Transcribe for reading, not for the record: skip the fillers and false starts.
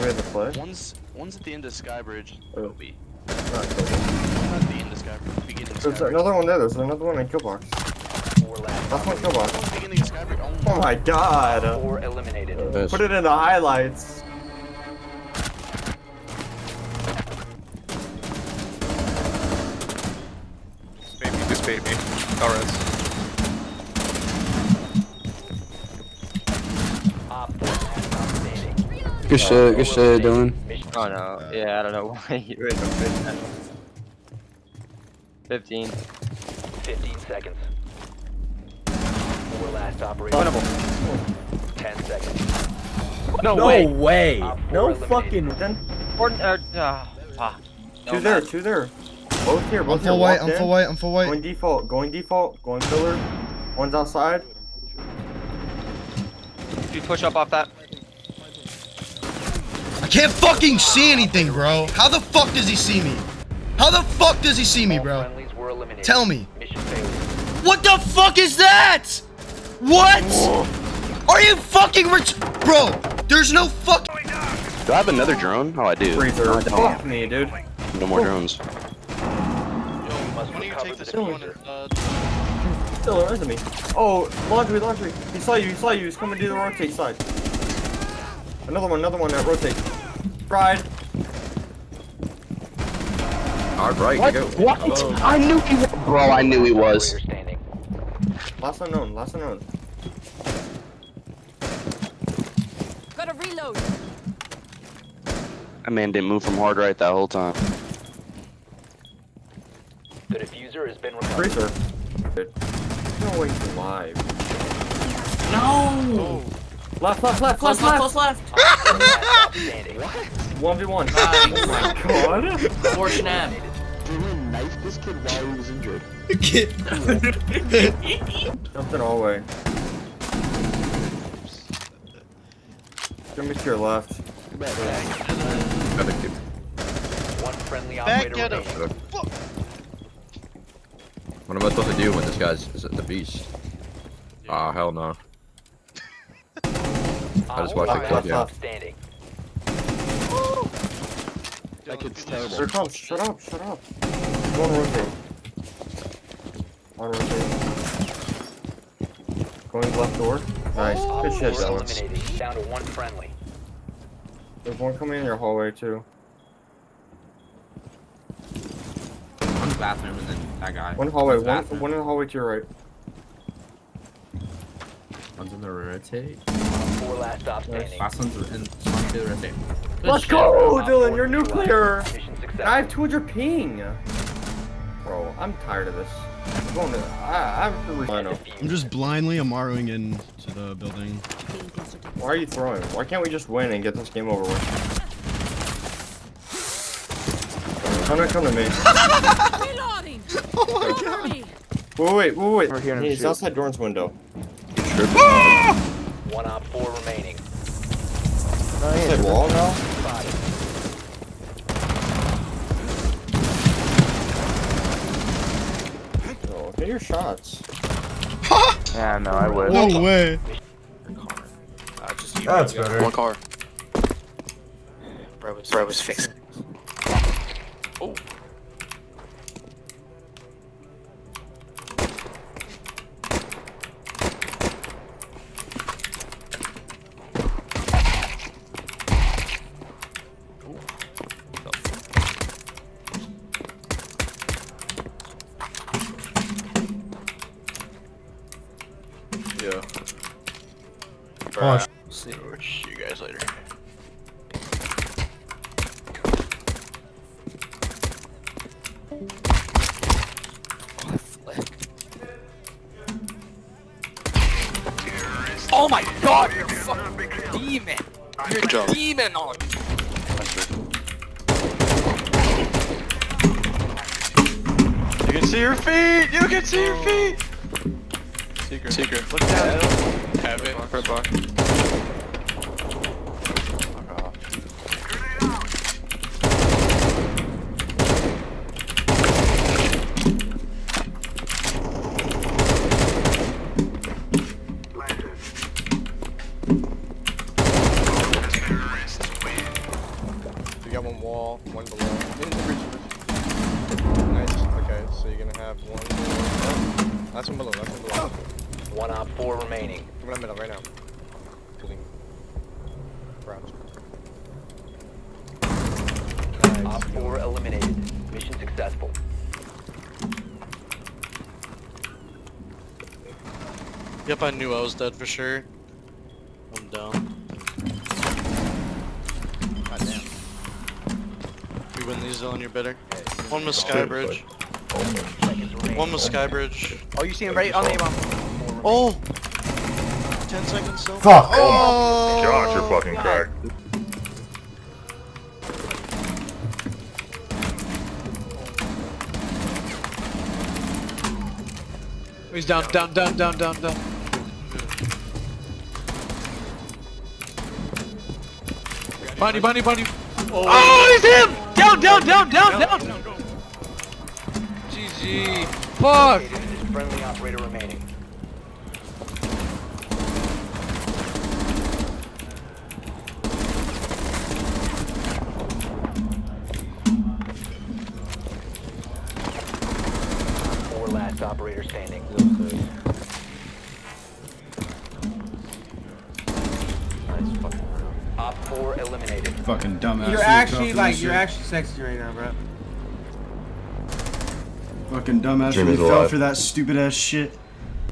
we have to play? One's at the end of Skybridge. Oh. Kobe. Not Kobe. Not at the end of Skybridge. Beginning of There's Skybridge. another one there. There's another one in Killbox. Last one Killbox. Beginning of Skybridge. Oh my god. 4 eliminated. Put it in the highlights. Baby, this baby. Torres. Op 4 last stop standing. Good shit, Dylan. Mission Oh no, yeah, I don't know why you were in the 15. 15 seconds. 4 last operator. 10 seconds. No No way. way. Op 4 No eliminated. fucking. Then Fuck. two there, two there. Both here, I'm both here. full white, Walked I'm in. full white, I'm full white. Going default, going pillar. One's outside. Did you push up off that? I can't fucking see anything, bro. How the fuck does he see me? How the fuck does he see me, All bro? friendlies were eliminated. Tell me. Mission failed. What the fuck is that? What? Are you fucking bro? There's no fuck. Do I have another drone? Oh, I do. Freezer. No, I don't. Fuck me, dude. No more drones. You must Why don't you recover take the this one? diffuser. Still there isn't me. Oh, laundry. He saw you, He's coming to the rotate side. Another one that rotates. Fried. Hard right. What? Go. What? I knew he was. Bro, I knew he was. Operator standing. Last unknown. Gotta reload. That man didn't move from hard right that whole time. The diffuser has been recovered. Freezer. Dude. No way he's alive. No. Left. Close left. Op 4 last stop standing. 1v1. Oh my god. Fortunate. Knife this kid while he was injured. Jumped in all the way. Jimmy to your left. Another kid. One friendly Back operator at him. remaining. What am I supposed to do when this guy's is the beast? Ah, hell no. I just watched Op it 4 clip, last yeah. stop standing. That kid's Sir, terrible. come, shut up. Go on rotate. On rotate. Going left door. Nice. Op Good 4 shit, Alex. eliminated. Down to one friendly. There's one coming in your hallway too. One's bathroom and then that guy. One hallway, One's bathroom. one in the hallway to your right. One's in the rotate. Op 4 last stop standing. Last one's in one to the rotate. Let's go, Op Dylan. 4 You're neutralized. nuclear. Mission I successful. have 200 ping. Bro, I'm tired of this. I'm going to. I have to. I know. I'm just blindly Amaruing into the building. Why are you throwing? Why can't we just win and get this game over with? Come to me. Reloading. Oh Cover me. Wait. We're hearing him He's shoot. outside Dorn's window. One op 4 remaining. Outside wall now? Spotted. Oh, get your shots. Yeah, no, I would. No way. That's better. One car. Bro was fixed. Oh. Yeah. Oh, See you guys later. Oh my god, you're a fucking demon! You're Good job. a demon on! You can see your feet! You can see your feet! Secret. Look down. Have it. Front bar. got one wall, one below. In the bridge. Nice. Okay, so you're gonna have one below. Oh, that's one below. That's one below. One op 4 remaining. Come in the middle right now. Clean. Crouch. Op 4 eliminated. Mission successful. Yep, I knew I was dead for sure. I'm down. Goddamn. You win these, Dylan, you're better. One was Skybridge. Seconds remaining. One was Skybridge. Oh, you see him right on the A-bomb. Oh! 10 seconds still. Fuck. Oh! Josh, you're fucking cracked. He's down. Bunny. Oh, he's him! Down! GG. Fuck! Friendly operator remaining. Four last operator standing. Nice fucking. Op 4 eliminated. Fucking dumbass. You're actually like, you're actually sexy right now, bro. Fucking dumbass Dream really is fell alive. for that stupid ass shit.